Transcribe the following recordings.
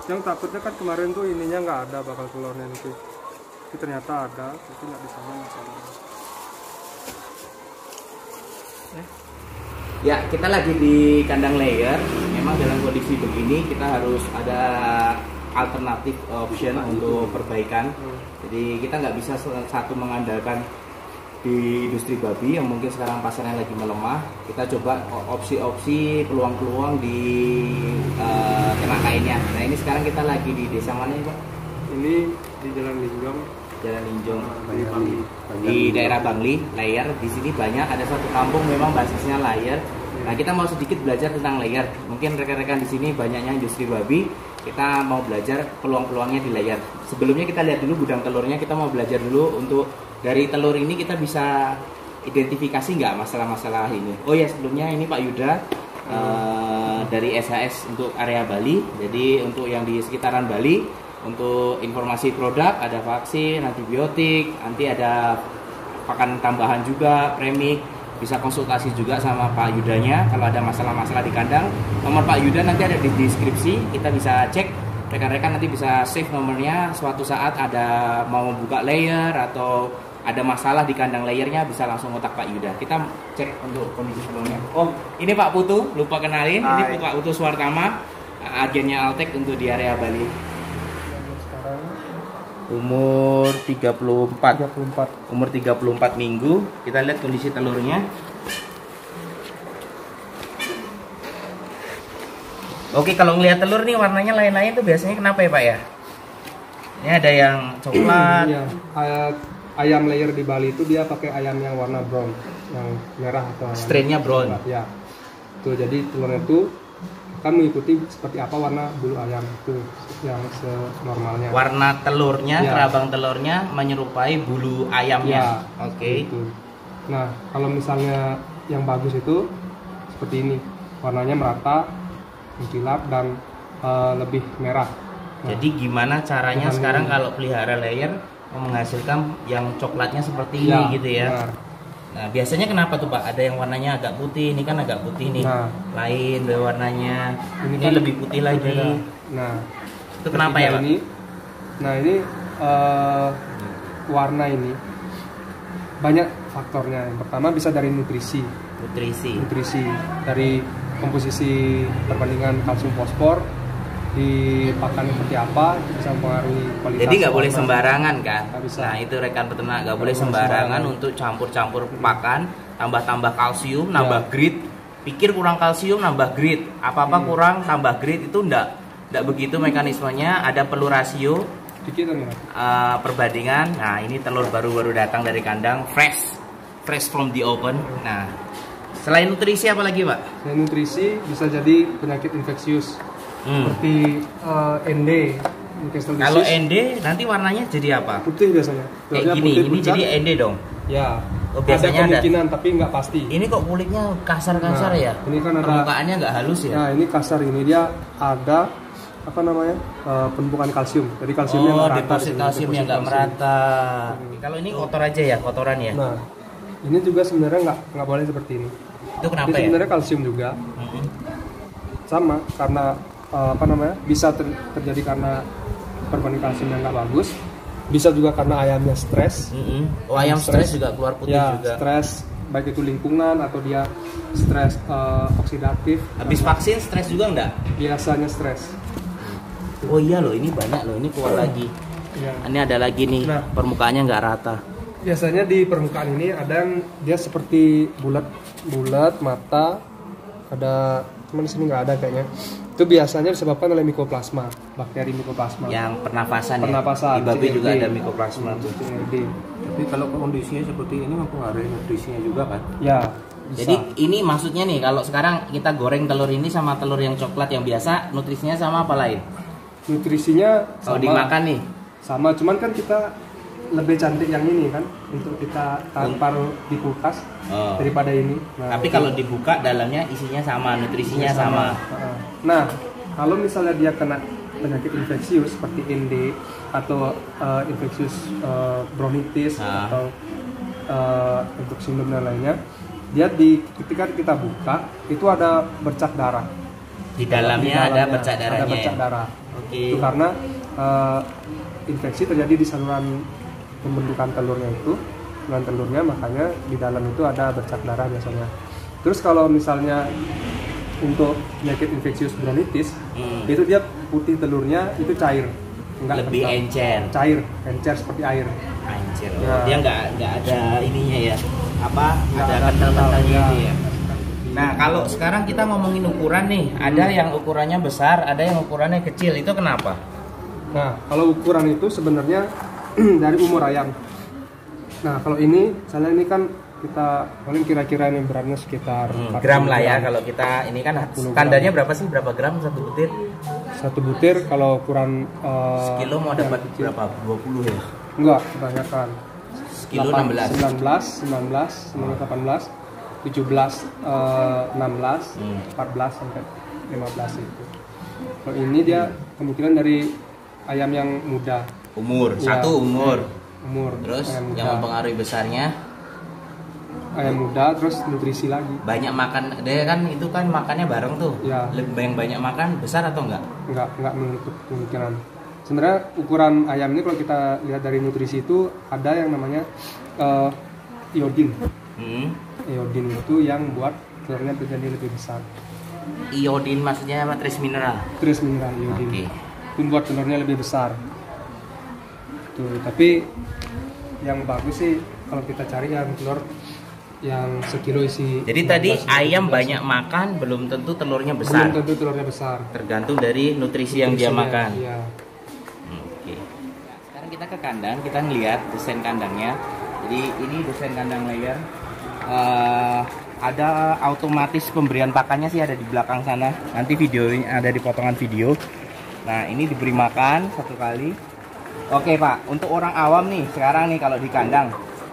Yang takutnya kan kemarin tuh ininya nggak ada bakal telurnya nanti. Tapi ternyata ada, tapi nggak di sana masalahnya. Ya, kita lagi di kandang layer. Memang dalam kondisi begini kita harus ada alternatif option untuk perbaikan. Jadi kita nggak bisa satu mengandalkan di industri babi yang mungkin sekarang pasarnya lagi melemah. Kita coba opsi-opsi peluang-peluang di ternak lainnya. Nah ini sekarang kita lagi di desa mana ya Pak? Ini di Jalan Linjong. Jalan Linjong di daerah Bangli, layer. Di sini banyak, ada satu kampung memang basisnya layer. Nah kita mau sedikit belajar tentang layer. Mungkin rekan-rekan di sini banyaknya industri babi. Kita mau belajar peluang-peluangnya di layer. Sebelumnya kita lihat dulu gudang telurnya. Kita mau belajar dulu untuk dari telur ini kita bisa identifikasi nggak masalah-masalah ini. Oh ya sebelumnya ini Pak Yuda dari SHS untuk area Bali. Jadi untuk yang di sekitaran Bali. Untuk informasi produk, ada vaksin, antibiotik, nanti ada pakan tambahan juga, premik. Bisa konsultasi juga sama Pak Yudanya kalau ada masalah-masalah di kandang. Nomor Pak Yuda nanti ada di deskripsi, kita bisa cek. Rekan-rekan nanti bisa save nomornya. Suatu saat ada mau buka layer atau ada masalah di kandang layernya, bisa langsung kontak Pak Yuda. Kita cek untuk kondisi sebelumnya. Oh, ini Pak Putu, lupa kenalin. Hai. Ini Pak Putu Suwartama, agennya Altek untuk di area Bali. Umur 34. Umur 34 minggu. Kita lihat kondisi telurnya. Oke, kalau ngelihat telur nih warnanya lain-lain tuh biasanya kenapa ya Pak ya? Ini ada yang coklat. Iya. Ayam layer di Bali itu dia pakai ayam yang warna brown, yang merah atau strainnya brown. Ya. Tuh jadi telurnya tuh kan mengikuti seperti apa warna bulu ayam itu yang senormalnya. Warna telurnya, ya. Kerabang telurnya menyerupai bulu ayamnya. Ya, Oke. Gitu. Nah, kalau misalnya yang bagus itu seperti ini, warnanya merata, mengkilap dan lebih merah. Nah, jadi gimana caranya sekarang kalau pelihara layer menghasilkan yang coklatnya seperti ini gitu ya? Benar. Nah biasanya kenapa tuh Pak? Ada yang warnanya agak putih, ini kan agak putih nih, lain warnanya, ini kan lebih putih lagi. Beda. Nah itu kenapa ya Pak? Nah ini warna ini banyak faktornya. Yang pertama bisa dari nutrisi dari komposisi perbandingan kalsium fosfor di pakan seperti apa itu bisa mempengaruhi kualitas. Jadi nggak boleh sembarangan kan? Bisa. Nah itu rekan peternak nggak boleh sembarangan untuk campur-campur pakan, tambah grade, nambah grade. Pikir kurang kalsium nambah grade, apa-apa kurang tambah grade itu nggak begitu mekanismenya. Ada perlu rasio perbandingan. Nah ini telur baru datang dari kandang, fresh from the open. Nah selain nutrisi apa lagi Pak? Selain nutrisi bisa jadi penyakit infeksius. Seperti ND. Kalau ND nanti warnanya jadi apa? Putih biasanya. Kayak gini, ini jadi ND dong. Ya. Oh, biasanya ada kemungkinan tapi nggak pasti. Ini kok kulitnya kasar-kasar ya? Ini kan permukaannya nggak halus ya? Nah ini kasar, ini dia ada apa namanya penumpukan kalsium. Jadi kalsiumnya nggak merata. Deposit kalsiumnya nggak merata. Kalau ini kotor aja ya, kotoran ya? Nah ini juga sebenarnya nggak boleh seperti ini. Itu kenapa ya? Sebenarnya kalsium juga. Sama karena bisa terjadi karena perbandingan kalsium yang nggak bagus, bisa juga karena ayamnya stres. Oh ayam stres juga keluar putih ya, juga. Stres baik itu lingkungan atau dia stres oksidatif. Habis vaksin stres juga enggak? Biasanya stres. Oh iya loh, ini banyak loh, ini keluar lagi. Ya. Ini ada lagi nih, permukaannya nggak rata. Biasanya di permukaan ini ada yang dia seperti bulat mata, ada cuman di sini nggak ada kayaknya. Itu biasanya disebabkan oleh mikoplasma, bakteri mikoplasma. Yang pernafasan. Di babi juga ada mikoplasma tuh. Tapi kalau kondisinya seperti ini mempengaruhi nutrisinya juga kan? Ya. Bisa. Jadi ini maksudnya nih, kalau sekarang kita goreng telur ini sama telur yang coklat yang biasa, nutrisinya sama apa lain? Nutrisinya kalau dimakan nih? Sama, cuman kan kita lebih cantik yang ini kan untuk kita taruh di kulkas daripada ini. Nah, tapi kalau dibuka dalamnya isinya sama, nutrisinya sama. Nah, kalau misalnya dia kena penyakit infeksius seperti ND atau infeksius bronkitis atau infeksi dan lainnya, dia ketika kita buka itu ada bercak darah. Di dalamnya ada bercak darahnya. Ada bercak darah. Oke. Itu karena infeksi terjadi di saluran pembentukan telurnya itu, saluran telurnya, makanya di dalam itu ada bercak darah biasanya. Terus kalau misalnya untuk penyakit infeksius bronkitis, itu dia putih telurnya itu cair, enggak lebih kental. encer. Cair, encer seperti air. Anjir. Ya. Dia nggak ada ininya ya. Apa? Nggak ada ada kental-kentalnya kental, ini ya. Nah, kalau sekarang kita ngomongin ukuran nih, ada yang ukurannya besar, ada yang ukurannya kecil. Itu kenapa? Nah, kalau ukuran itu sebenarnya dari umur ayam. Nah, kalau ini, misalnya ini kan kita paling kira-kira ini beratnya sekitar 40 Gram lah ya. Kalau kita ini kan standarnya berapa sih? Berapa gram satu butir? Satu butir kalau ukuran Sekilo mau dapat berapa? 20 ya? enggak, kebanyakan. Sekilo 16. 19, 18, 17, 16, 14 sampai 15 itu. Kalau ini dia kemungkinan dari ayam yang muda. Umur, Ya, satu umur. Umur. Terus ayam muda. yang mempengaruhi besarnya Ayam muda, terus nutrisi lagi. banyak makan. Dia kan itu kan makannya bareng tuh. Ya. Lebih banyak makan besar atau enggak? Enggak menutup kemungkinan. Sebenarnya ukuran ayam ini kalau kita lihat dari nutrisi itu ada yang namanya iodin. Iodin itu yang buat telurnya menjadi lebih besar. Iodin maksudnya apa? Trace mineral. Trace mineral iodin. Oke. Itu buat telurnya lebih besar. Tuh, tapi yang bagus sih kalau kita cari yang telur yang sekilo isi. Jadi 19, tadi 19. ayam banyak makan belum tentu telurnya besar. Belum tentu telurnya besar. Tergantung dari nutrisi yang dia Nutrisinya, makan. Iya. Oke. Nah, sekarang kita ke kandang, kita ngelihat desain kandangnya. Jadi ini desain kandang layer. Ada otomatis pemberian pakannya sih ada di belakang sana. Nanti videonya ada di potongan video. Nah, ini diberi makan satu kali. Oke Pak, untuk orang awam nih sekarang nih kalau di kandang,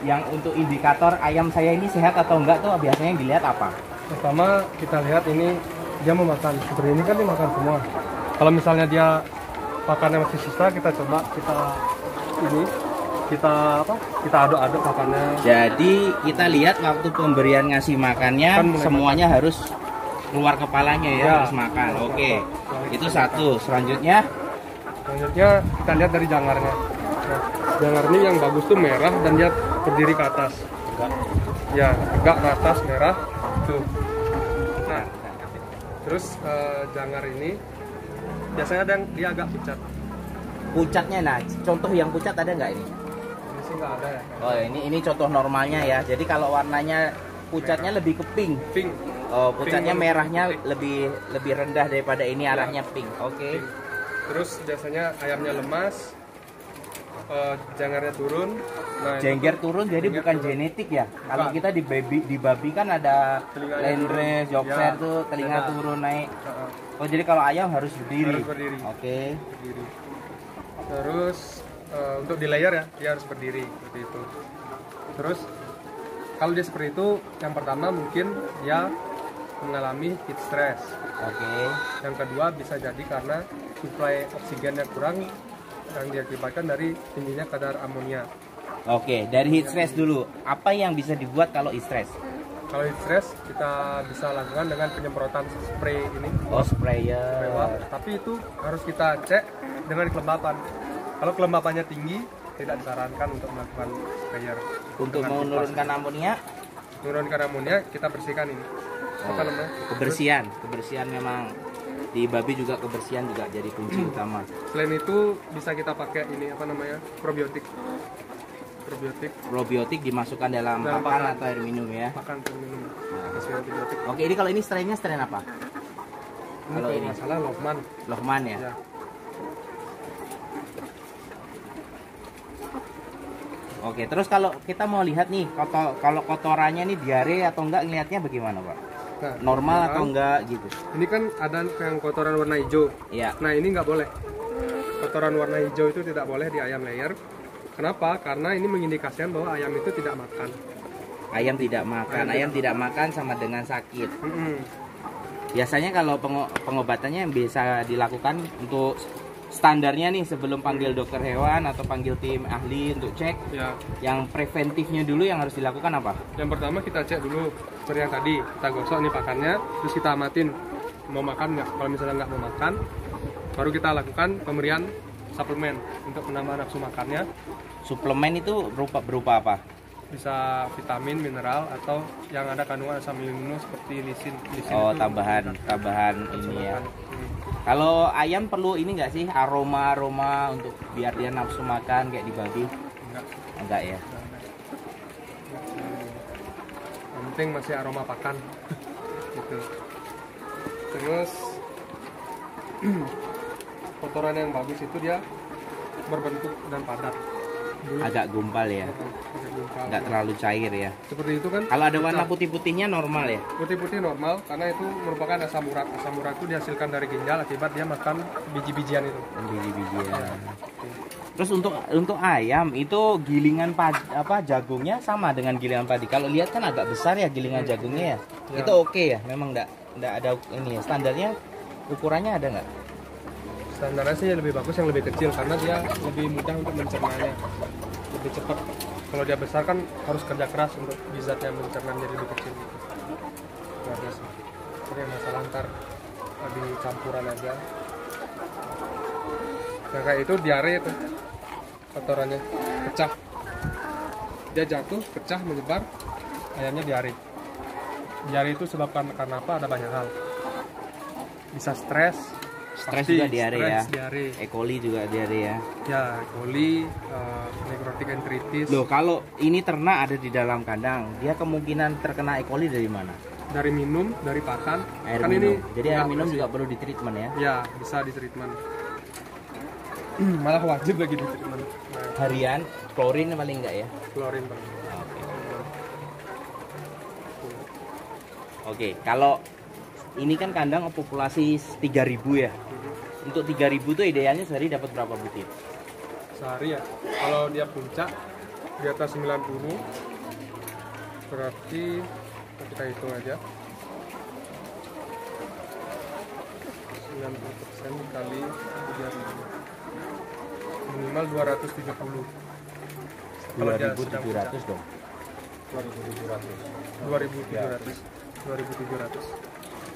yang untuk indikator ayam saya ini sehat atau enggak tuh biasanya yang dilihat apa? Pertama kita lihat ini dia mau makan. Seperti ini kan dia makan semua. Kalau misalnya dia pakannya masih sisa, kita coba kita aduk-aduk pakannya. Jadi kita lihat waktu pemberian ngasih makannya Kan mulai semuanya harus keluar kepalanya ya, Ya. harus makan. Oke. Itu satu. Selanjutnya Selanjutnya kita lihat dari jangarnya. Nah, jangar ini yang bagus tuh merah dan dia berdiri ke atas. Ya, tegak ke atas merah. Tuh. Nah, terus jangar ini biasanya ada yang dia agak pucat. pucatnya, nah contoh yang pucat ada nggak ini? Ini sih nggak ada ya. Oh ini contoh normalnya ya. Jadi kalau warnanya pucatnya lebih ke pink. Pink. Oh pucatnya Pink. merahnya lebih rendah daripada ini arahnya pink. Oke. Terus biasanya ayamnya lemas, jangarnya turun. Nah, Jengger turun jadi Jengger bukan turun. genetik ya. Kalau Bukan. kita di babi kan ada Telinganya landrace, turun. jokser Ya, tuh telinga beda. turun naik. uh, Oh jadi kalau ayam harus berdiri. Harus berdiri. Oke. berdiri. Terus untuk di layer ya dia harus berdiri seperti itu. Terus kalau dia seperti itu, yang pertama mungkin dia mengalami heat stress. Oke. Yang kedua bisa jadi karena suplai oksigennya kurang yang diakibatkan dari tingginya kadar amonia. Oke, dari heat stress dulu. Apa yang bisa dibuat kalau heat stress? Kalau heat stress kita bisa lakukan dengan penyemprotan spray ini, Oh, sprayer. spray wap. Tapi itu harus kita cek dengan kelembapan. Kalau kelembapannya tinggi, tidak disarankan untuk melakukan sprayer. Untuk Dengan menurunkan amonia, menurunkan amonia, kita bersihkan ini. Apa namanya? kebersihan memang di babi juga kebersihan juga jadi kunci utama. Selain itu bisa kita pakai ini apa namanya? Probiotik. Probiotik dimasukkan dalam Dalam pakan pakan. atau air minum ya. Makan dan minum. Kasih antibiotik. Oke, ini kalau ini strainnya strain apa? Ini Kalau kalau ini nggak salah Lohman. Lohman ya. Ya. Oke, terus kalau kita mau lihat nih, kalau kotorannya nih diare atau enggak ngelihatnya bagaimana, Pak? Nah, Normal kotoran, atau enggak gitu? Ini kan ada yang kotoran warna hijau. Iya. Nah ini nggak boleh. Kotoran warna hijau itu tidak boleh di ayam layer. Kenapa? Karena ini mengindikasikan bahwa ayam itu tidak makan. Ayam tidak makan, ayam tidak makan sama dengan sakit. Mm-mm. Biasanya kalau pengobatannya yang bisa dilakukan untuk standarnya nih sebelum panggil dokter hewan atau panggil tim ahli untuk cek, Ya. yang preventifnya dulu yang harus dilakukan apa? Yang pertama kita cek dulu seperti yang tadi, kita gosok nih pakannya, terus kita amatin mau makan nggak. Kalau misalnya nggak mau makan, baru kita lakukan pemberian suplemen untuk menambah nafsu makannya. Suplemen itu berupa apa? Bisa vitamin, mineral, atau yang ada kandungan asam amino seperti lisin. Oh, itu tambahan nafsu ini ya. makan. Kalau ayam perlu ini nggak sih, aroma untuk biar dia nafsu makan kayak di babi? Enggak ya. Yang penting masih aroma pakan. Gitu. Terus kotoran yang bagus itu dia berbentuk dan padat. Agak gumpal ya. Nggak terlalu cair ya. Seperti itu kan. Kalau ada warna putih-putihnya normal ya. Putih-putih normal karena itu merupakan asam urat. Asam urat itu dihasilkan dari ginjal akibat dia makan biji-bijian itu. Biji-bijian. Terus untuk ayam itu gilingan jagungnya sama dengan gilingan padi. Kalau lihat kan agak besar ya gilingan jagungnya ya. Itu oke ya. Memang enggak ada ini ya. Standarnya ukurannya ada nggak? Standarnya sih lebih bagus yang lebih kecil karena dia lebih mudah untuk mencernanya, lebih cepat. Kalau dia besar kan harus kerja keras untuk bizatnya mencerna jadi lebih kecil gitu. Nggak biasa. Oke, masalah ntar di campuran aja. Nah kayak itu diare itu kotorannya pecah. Dia jatuh, pecah, menyebar, ayamnya diare. Diare itu sebabkan karena apa? Ada banyak hal. Bisa stres juga diare ya. Diare. E. coli juga diare ya. Ya, E. coli, necrotic enteritis. Loh, kalau ini ternak ada di dalam kandang, dia kemungkinan terkena E. coli dari mana? Dari minum, dari pakan. Air Kan minum. ini Jadi air minum juga perlu di treatment ya? Ya, bisa di treatment. Malah wajib lagi di treatment. Nah, Harian, klorin paling enggak ya? klorin paling. Oke, kalau ini kan kandang populasi 3.000 ya. Untuk 3.000 itu idealnya sehari dapat berapa butir? Sehari ya. Kalau dia puncak di atas 90 berarti kita hitung aja. 90% kali 3.000 minimal 270. Kalau dia sedang 2.700 dong. 2.700.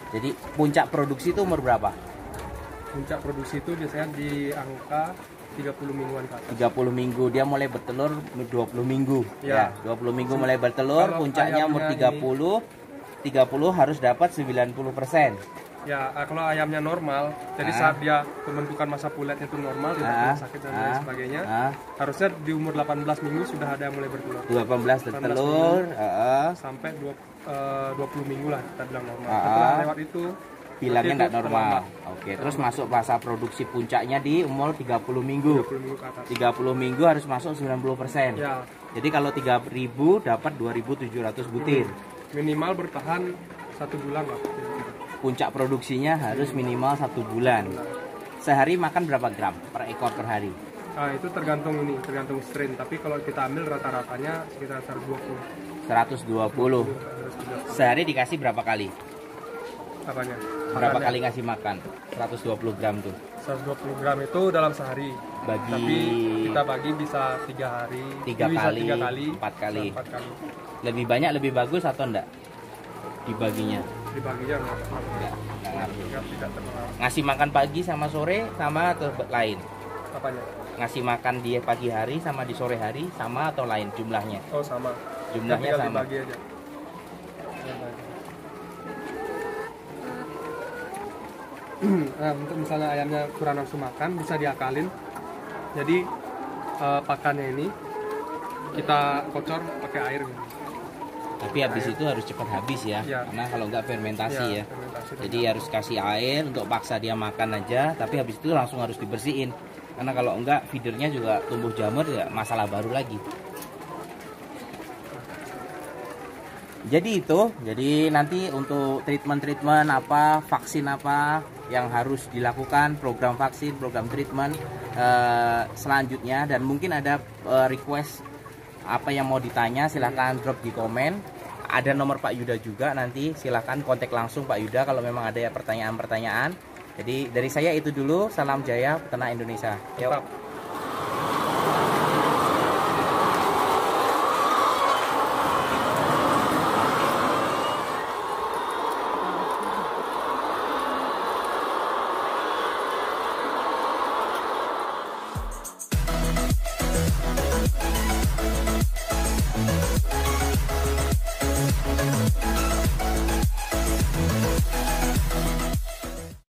Jadi puncak produksi itu umur berapa? Puncak produksi itu biasanya di angka 30 mingguan ke atas. 30 minggu, dia mulai bertelur 20 minggu. Ya. 20 minggu mulai bertelur, Kalau puncaknya umur 30. 30 harus dapat 90%. Ya, kalau ayamnya normal, jadi saat dia pembentukan masa puletnya itu normal, tidak punya sakit dan lain sebagainya, harusnya di umur 18 minggu sudah ada yang mulai bertelur. 18 bertelur, sampai 20 minggu lah kita bilang normal. Setelah lewat itu bilangnya nggak normal. Oke, terus masuk masa produksi puncaknya di umur 30 minggu. 30 minggu ke atas. 30 minggu harus masuk 90%. Ya. Jadi kalau 3.000 dapat 2.700 butir. Minimal bertahan 1 bulan lah. Puncak produksinya harus minimal 1 bulan. Sehari makan berapa gram per ekor per hari? Nah, itu tergantung strain. Tapi kalau kita ambil rata-ratanya sekitar 120. 120. Sehari dikasih berapa kali? Apanya? Berapa kali ngasih makan? 120 gram tuh. 120 gram itu dalam sehari. Tapi kita bagi bisa 3 hari. 3 kali, 4 kali. 4 kali. Lebih banyak lebih bagus atau enggak? Dibaginya? Dibaginya enggak ngaruh. Tidak terlalu. Ngasih makan pagi sama sore sama atau lain? Apanya? Ngasih makan di pagi hari sama di sore hari sama atau lain jumlahnya? Oh, sama. Jumlahnya sama. Dibagi aja. Nah, untuk misalnya ayamnya kurang nafsu makan bisa diakalin. Jadi pakannya ini kita kocor pakai air. Tapi habis itu harus cepat habis ya, karena kalau nggak fermentasi ya. Jadi harus kasih air untuk paksa dia makan aja, tapi habis itu langsung harus dibersihin. Karena kalau enggak feedernya juga tumbuh jamur ya masalah baru lagi. Jadi nanti untuk treatment apa, vaksin apa yang harus dilakukan, program vaksin, program treatment selanjutnya, dan mungkin ada request apa yang mau ditanya silahkan drop di komen. Ada nomor Pak Yuda juga, nanti silahkan kontak langsung Pak Yuda kalau memang ada pertanyaan-pertanyaan. Jadi dari saya itu dulu, salam jaya peternak Indonesia. Yuk.